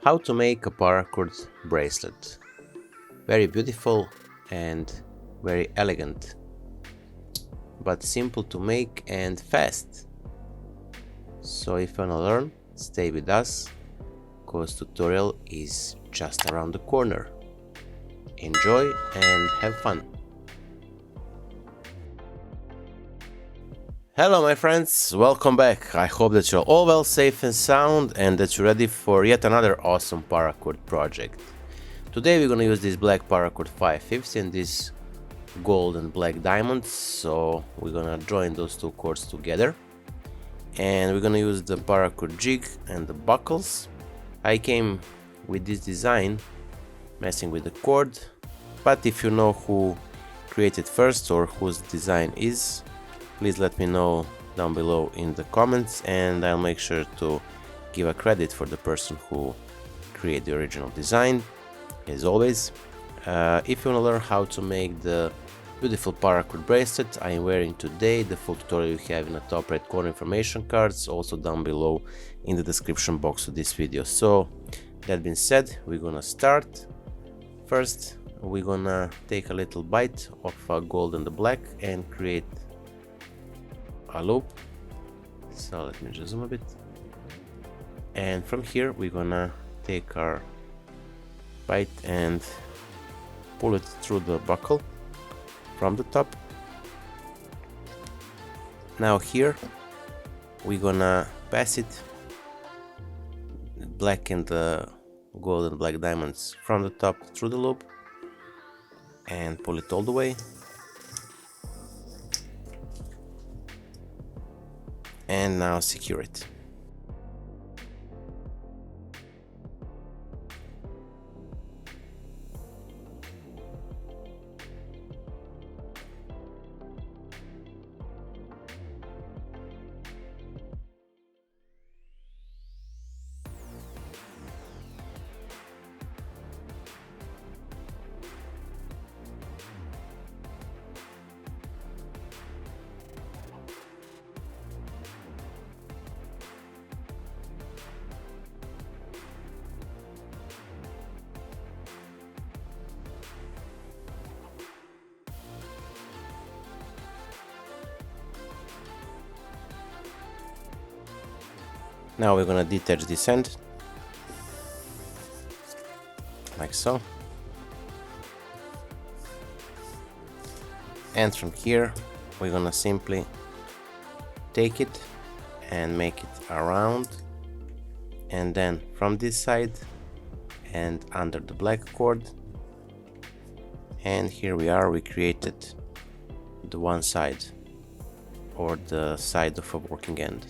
How to make a paracord bracelet. Very beautiful and very elegant, but simple to make and fast. So if you wanna learn, stay with us, cause tutorial is just around the corner. Enjoy and have fun. Hello my friends, welcome back. I hope that you're all well, safe and sound, and that you're ready for yet another awesome paracord project. Today we're gonna use this Black Paracord 550 and this gold and black diamonds, so we're gonna join those two cords together. And we're gonna use the Paracord JIG and the buckles. I came with this design messing with the cord, but if you know who created first or whose design is, please let me know down below in the comments, and I'll make sure to give a credit for the person who created the original design, as always. If you want to learn how to make the beautiful paracord bracelet I am wearing today, the full tutorial you have in the top right corner information cards, also down below in the description box of this video. So that being said, we're gonna start. First we're gonna take a little bite of gold and the black and create a loop. So let me just zoom a bit, and from here we're gonna take our bite and pull it through the buckle from the top. Now here we're gonna pass it, black and the gold and black diamonds, from the top through the loop and pull it all the way. And now secure it. Now we're gonna detach this end, like so, and from here we're gonna simply take it and make it around, and then from this side and under the black cord, and here we are, we created the one side, or the side of a working end.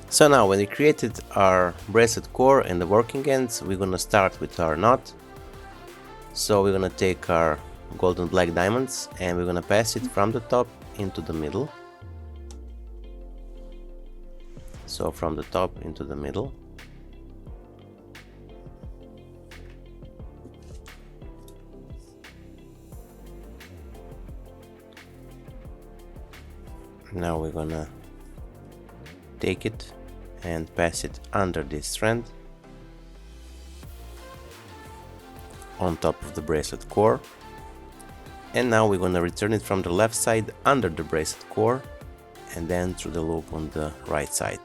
So now when we created our bracelet core and the working ends, we're gonna start with our knot. So we're gonna take our gold and black diamonds and we're gonna pass it from the top into the middle. So from the top into the middle. Now we're gonna take it and pass it under this strand on top of the bracelet core, and now we're gonna return it from the left side under the bracelet core and then through the loop on the right side.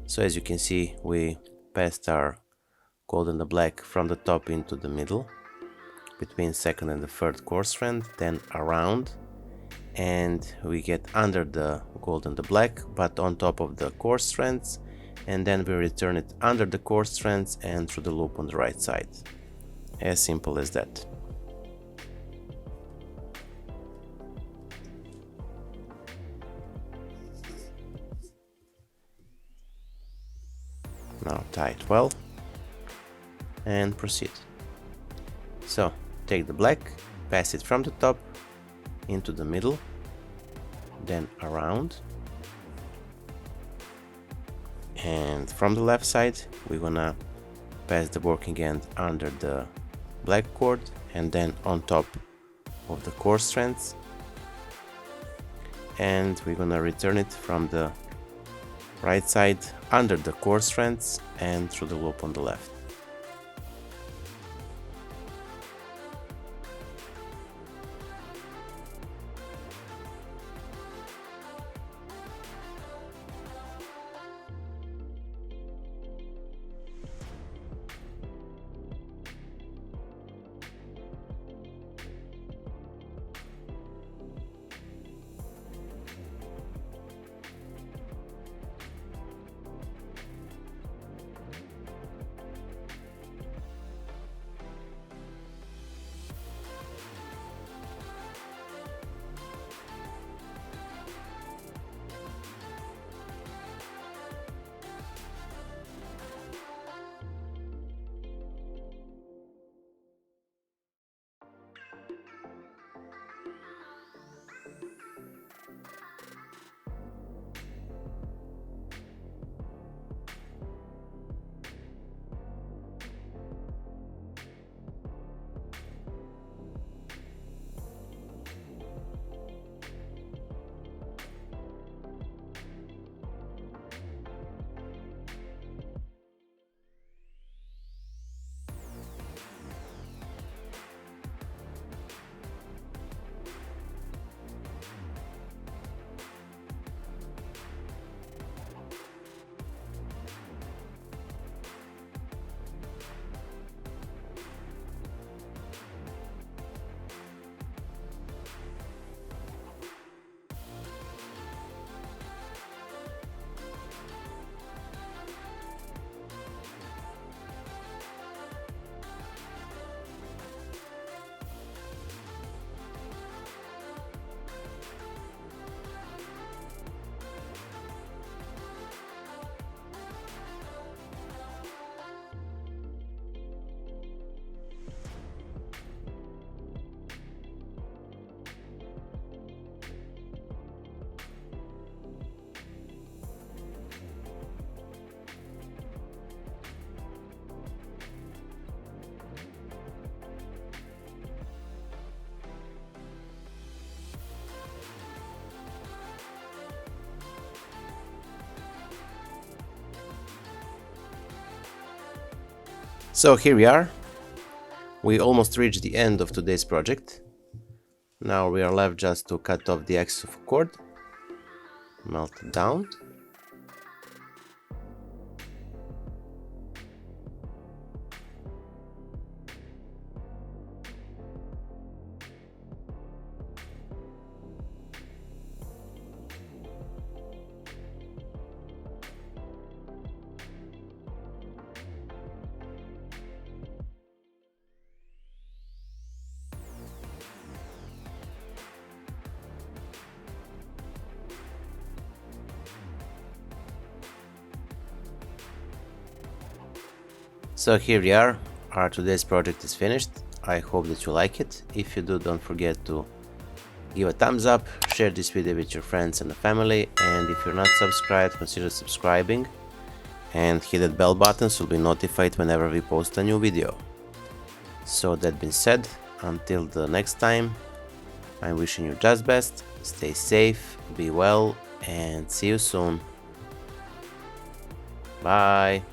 So as you can see, we passed our gold and the black from the top into the middle between second and the third core strand, then around, and we get under the gold and the black but on top of the core strands, and then we return it under the core strands and through the loop on the right side. As simple as that. Now tie it well and proceed. So take the black, pass it from the top into the middle, then around, and from the left side we're gonna pass the working end under the black cord and then on top of the core strands, and we're gonna return it from the right side under the core strands and through the loop on the left. So here we are. We almost reached the end of today's project. Now we are left just to cut off the excess of cord, melt it down, So here we are, our today's project is finished. I hope that you like it. If you do, don't forget to give a thumbs up, share this video with your friends and the family, and if you're not subscribed, consider subscribing and hit that bell button so you'll be notified whenever we post a new video. So that being said, until the next time, I'm wishing you just best, stay safe, be well, and see you soon. Bye.